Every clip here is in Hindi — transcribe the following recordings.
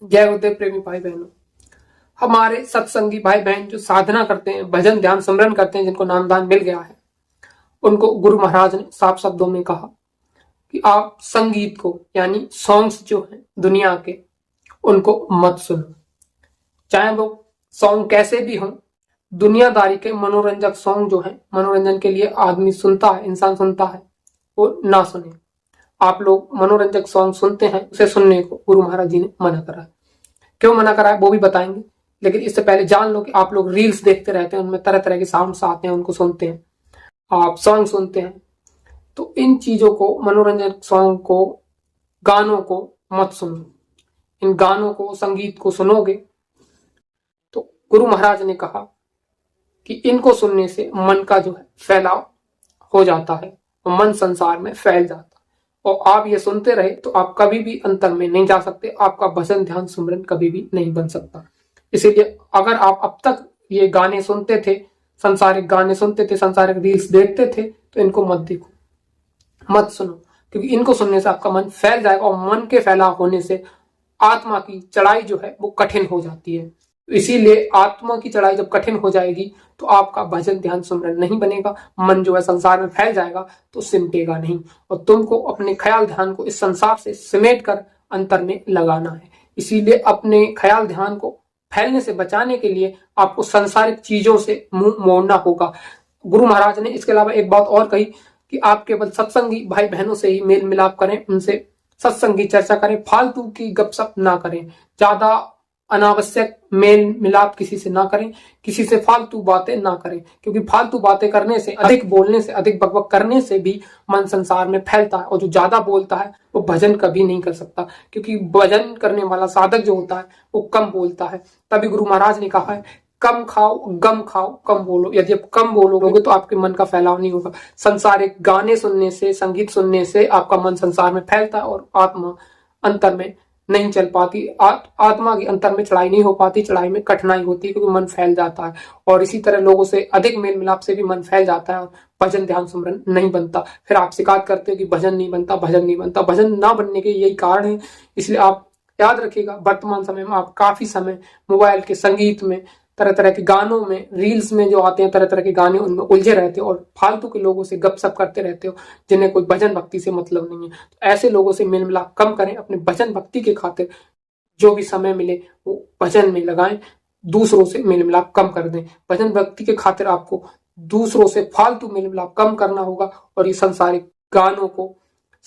जय गुरुदेव प्रेमी भाई बहनों। हमारे सत्संगी भाई बहन जो साधना करते हैं, भजन ध्यान सिमरन करते हैं, जिनको नामदान मिल गया है, उनको गुरु महाराज ने साफ शब्दों में कहा कि आप संगीत को यानी सॉन्ग्स जो हैं दुनिया के, उनको मत सुनो। चाहे वो सॉन्ग कैसे भी हों, दुनियादारी के मनोरंजक सॉन्ग जो हैं, मनोरंजन के लिए आदमी सुनता है, इंसान सुनता है, वो ना सुने। आप लोग मनोरंजक सॉन्ग सुनते हैं, उसे सुनने को गुरु महाराज जी ने मना करा है। क्यों मना करा है वो भी बताएंगे, लेकिन इससे पहले जान लो कि आप लोग रील्स देखते रहते हैं, उनमें तरह तरह के साउंड्स आते हैं, उनको सुनते हैं, आप सॉन्ग सुनते हैं। तो इन चीजों को, मनोरंजन सॉन्ग को, गानों को मत सुनो। इन गानों को, संगीत को सुनोगे तो गुरु महाराज ने कहा कि इनको सुनने से मन का जो है फैलाव हो जाता है और मन संसार में फैल जाता है, और आप ये सुनते रहे तो आप कभी भी अंतर में नहीं जा सकते, आपका भजन ध्यान सुमरन कभी भी नहीं बन सकता। इसीलिए अगर आप अब तक ये गाने सुनते थे, संसारिक गाने सुनते थे, संसारिक रील्स देखते थे, तो इनको मत देखो, मत सुनो, क्योंकि इनको सुनने से आपका मन फैल जाएगा और मन के फैलाव होने से आत्मा की चढ़ाई जो है वो कठिन हो जाती है। इसीलिए आत्मा की चढ़ाई जब कठिन हो जाएगी तो आपका भजन ध्यान सुमरन नहीं बनेगा, मन जो है संसार में फैल जाएगा तो सिमटेगा नहीं, और तुमको अपने ख्याल ध्यान को इस संसार से सिमेट कर अंतर में लगाना है। इसीलिए अपने ख्याल ध्यान को फैलने से बचाने के लिए आपको संसारिक चीजों से मुंह मोड़ना होगा। गुरु महाराज ने इसके अलावा एक बात और कही कि आप केवल सत्संगी भाई बहनों से ही मेल मिलाप करें, उनसे सत्संग की चर्चा करें, फालतू की गपशप ना करें, ज्यादा अनावश्यक मेल मिलाप किसी से ना करें, किसी से फालतू बातें ना करें, क्योंकि फालतू बातें करने से, अधिक बोलने से, अधिक बकबक करने से भी मन संसार में फैलता है, और जो ज्यादा बोलता है वो भजन कभी नहीं कर सकता, क्योंकि भजन करने वाला साधक जो होता है वो कम बोलता है। तभी गुरु महाराज ने कहा है, कम खाओ गम खाओ कम बोलो। यदि आप कम बोलोगे तो आपके मन का फैलाव नहीं होगा। संसारिक गाने सुनने से, संगीत सुनने से आपका मन संसार में फैलता है और आत्मा अंतर में नहीं चल पाती, आत्मा की अंतर में चढ़ाई नहीं हो पाती, चढ़ाई में कठिनाई होती है, क्योंकि मन फैल जाता है। और इसी तरह लोगों से अधिक मेल मिलाप से भी मन फैल जाता है और भजन ध्यान सुमरन नहीं बनता। फिर आप शिकायत करते हो कि भजन नहीं बनता, भजन नहीं बनता। भजन ना बनने के यही कारण है। इसलिए आप याद रखिएगा, वर्तमान समय में आप काफी समय मोबाइल के संगीत में, तरह तरह के गानों में, रील्स में जो आते हैं तरह तरह के गाने, उनमें उलझे रहते हो और फालतू के लोगों से गपशप करते रहते हो, जिन्हें कोई भजन भक्ति से मतलब नहीं है। तो ऐसे लोगों से मेल मिलाप कम करें, अपने भजन भक्ति के खातिर जो भी समय मिले वो भजन में लगाएं, दूसरों से मेल मिलाप कम कर दें। भजन भक्ति के खातिर आपको दूसरों से फालतू मेल मिलाप कम करना होगा और ये संसारिक गानों को,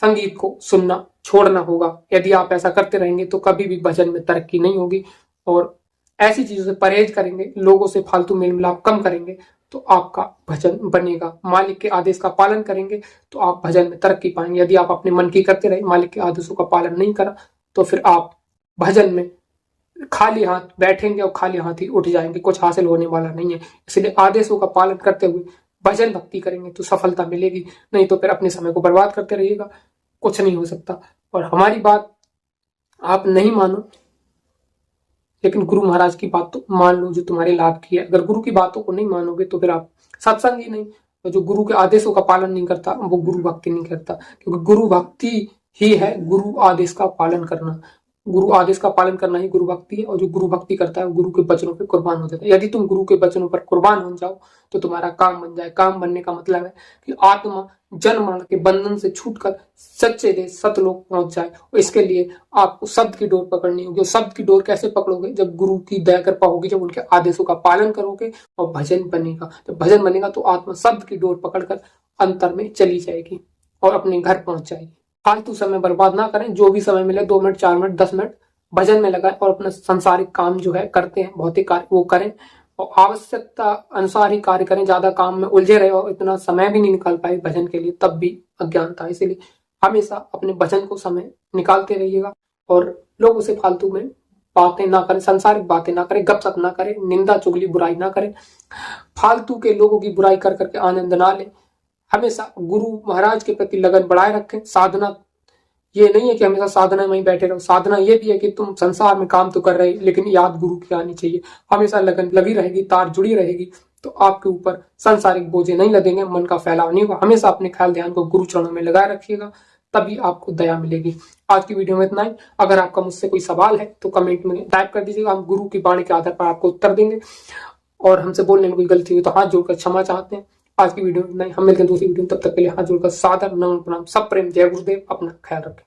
संगीत को सुनना छोड़ना होगा। यदि आप ऐसा करते रहेंगे तो कभी भी भजन में तरक्की नहीं होगी, और ऐसी चीजों से परहेज करेंगे, लोगों से फालतू मेल मिलाप कम करेंगे तो आपका भजन बनेगा। मालिक के आदेश का पालन करेंगे तो आप भजन में तरक्की पाएंगे। यदि आप अपने मन की करते रहे, मालिक के आदेशों का पालन नहीं करा, तो फिर आप भजन में खाली हाथ बैठेंगे और खाली हाथ ही उठ जाएंगे, कुछ हासिल होने वाला नहीं है। इसलिए आदेशों का पालन करते हुए भजन भक्ति करेंगे तो सफलता मिलेगी, नहीं तो फिर अपने समय को बर्बाद करते रहिएगा, कुछ नहीं हो सकता। और हमारी बात आप नहीं मानो, लेकिन गुरु महाराज की बात तो मान लो जो तुम्हारे लाभ की है। अगर गुरु की बातों को नहीं मानोगे तो फिर आप सत्संग ही नहीं, तो जो गुरु के आदेशों का पालन नहीं करता वो गुरु भक्ति नहीं करता, क्योंकि गुरु भक्ति ही है गुरु आदेश का पालन करना। गुरु आदेश का पालन करना ही गुरु भक्ति है, और जो गुरु भक्ति करता है वो गुरु के वचनों पर कुर्बान हो जाता है। यदि तुम गुरु के वचनों पर कुर्बान हो जाओ तो तुम्हारा काम बन जाए। काम बनने का मतलब है कि आत्मा जन्म मरण के बंधन से छूटकर सच्चे देश सतलोक पहुंच जाए, और इसके लिए आपको शब्द की डोर पकड़नी होगी। और शब्द की डोर कैसे पकड़ोगे? जब गुरु की दया कृपा होगी, जब उनके आदेशों का पालन करोगे और भजन बनेगा। जब भजन बनेगा तो आत्मा शब्द की डोर पकड़कर अंतर में चली जाएगी और अपने घर पहुंच जाएगी। फालतू समय बर्बाद ना करें, जो भी समय मिले 2 मिनट 4 मिनट 10 मिनट भजन में लगाएं और अपना संसारिक काम जो है करते हैं, भौतिक कार्य वो करें, और आवश्यकता अनुसार ही कार्य करें। ज्यादा काम में उलझे रहे और इतना समय भी नहीं निकाल पाए भजन के लिए, तब भी अज्ञानता है। इसीलिए हमेशा अपने भजन को समय निकालते रहिएगा और लोगों से फालतू में बातें ना करें, संसारिक बातें ना करें, गपशप ना करें, निंदा चुगली बुराई ना करें, फालतू के लोगों की बुराई कर करके आनंद ना लें। हमेशा गुरु महाराज के प्रति लगन बढ़ाए रखें। साधना ये नहीं है कि हमेशा साधना में ही बैठे रहो, साधना ये भी है कि तुम संसार में काम तो कर रहे लेकिन याद गुरु की आनी चाहिए। हमेशा लगन लगी रहेगी, तार जुड़ी रहेगी, तो आपके ऊपर सांसारिक बोझे नहीं लगेंगे, मन का फैलाव नहीं होगा। हमेशा अपने ख्याल ध्यान को गुरु चरणों में लगाए रखिएगा, तभी आपको दया मिलेगी। आज की वीडियो में इतना ही। अगर आपका मुझसे कोई सवाल है तो कमेंट में टाइप कर दीजिएगा, हम गुरु की वाणी के आधार पर आपको उत्तर देंगे। और हमसे बोलने में कोई गलती हुई तो हाथ जोड़कर क्षमा चाहते हैं। आज की वीडियो में इतना ही, हम मिलते हैं दूसरी वीडियो में। तब तक के लिए हाथ जोड़कर सादर नमन प्रणाम, सब प्रेम, जय गुरुदेव। अपना ख्याल रखें।